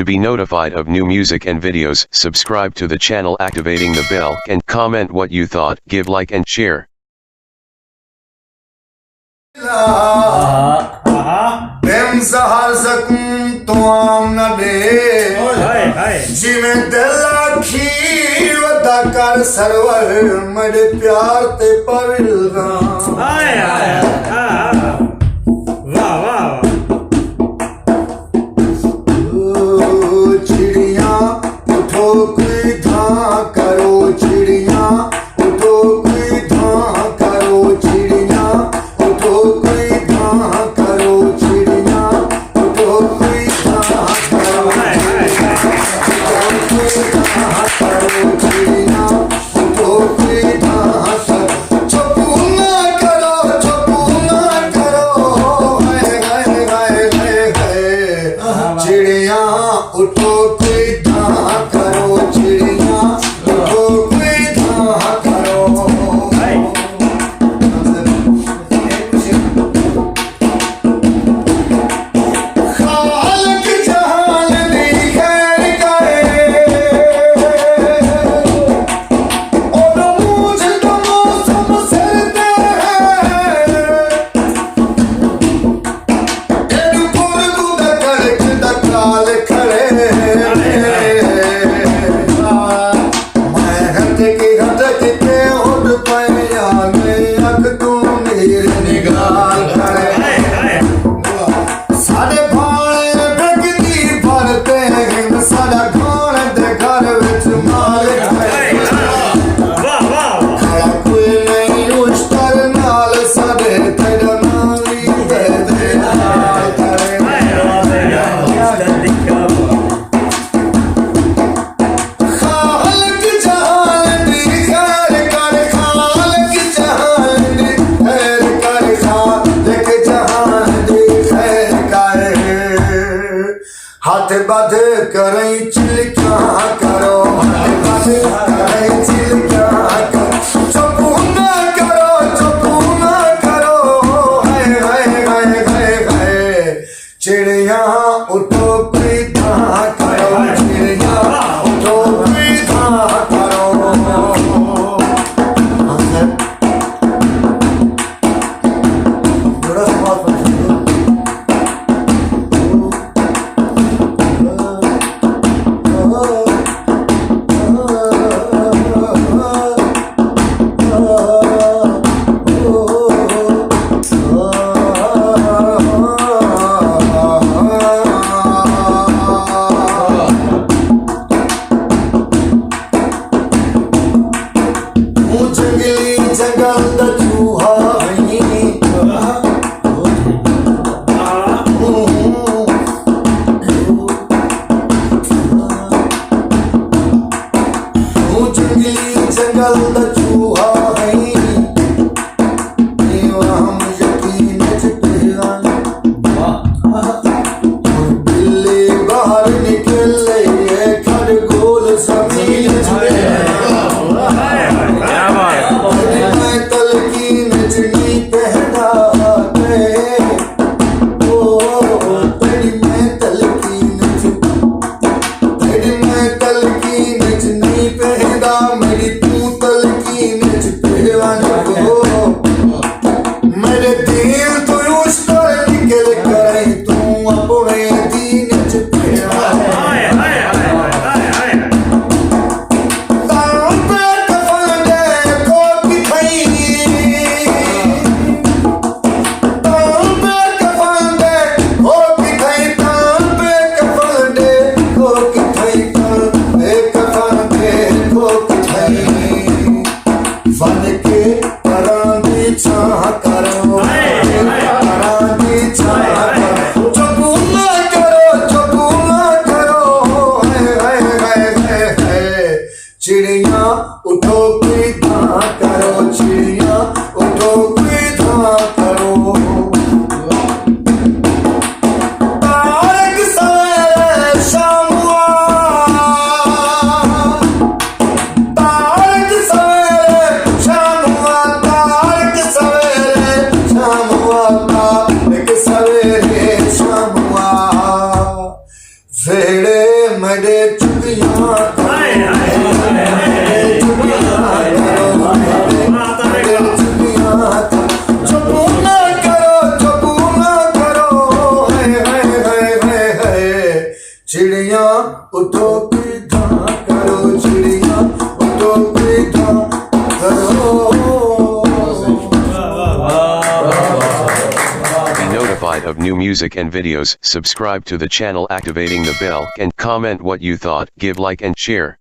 To be notified of new music and videos, subscribe to the channel activating the bell and comment what you thought, give like and share. प्रेम सहार सकूं तो आम न दे जिਵੇਂ दिल आखी वदा कर server मेरे प्यार ते परविलगा वाह वाह चिड़िया उठो कोई धां करो चिड़िया उठो कोई धां करो चिड़िया उठो कोई धां करो चिड़िया उठो कोई धां करो चिड़िया उठो कोई धां चुप ना करो हाय हाय हाय हाय हाय चिड़िया उठो कोई धां करो चिड़िया उठो कोई धां करो खालक जहान दी खैर करे और मुझ तो मौसम सरते हैं एनु पुरगु दा कड़क दा काल खड़े मैं हट के उड़ पाया मैं अख तू मेरे निगाह खड़े साडे भाले बगदी भरते हैं साडा खान दे घर विच मालिक वाह वाह खड़ा कोई नहीं उस तर नाल साडे तेरा नाम ही दे दे नाल करे खालक जहान दी खैर कर खालक जहान दी खैर कर खालक जहान दी खैर कर हाथ बध करई चिलका करो हाथ बध करई चिलका करो चुप ना करो हाय हाय हाय हाय हाय चिड़िया उठो कोई धां करो चिड़िया उठो कोई धां करो बड़ा सवाल जंगली जंगल दा चूहा जंगली जंगल दा चूहा हम यकीन बिल्ली बाहर निकले खरगोल जमीन मैं तलकीन चुनी पहना तेरी मैं तलकीन चुनी पहना मेरी तू तलकीन चिड़े मेरे चुगियां हाय हाय चुप ना करो हाय हाय हाय हाय हाय चिड़िया उठो पीठा करो चिड़िया उठो पीठा करो Be notified of new music and videos. Subscribe to the channel, activating the bell, and comment what you thought. Give like and share.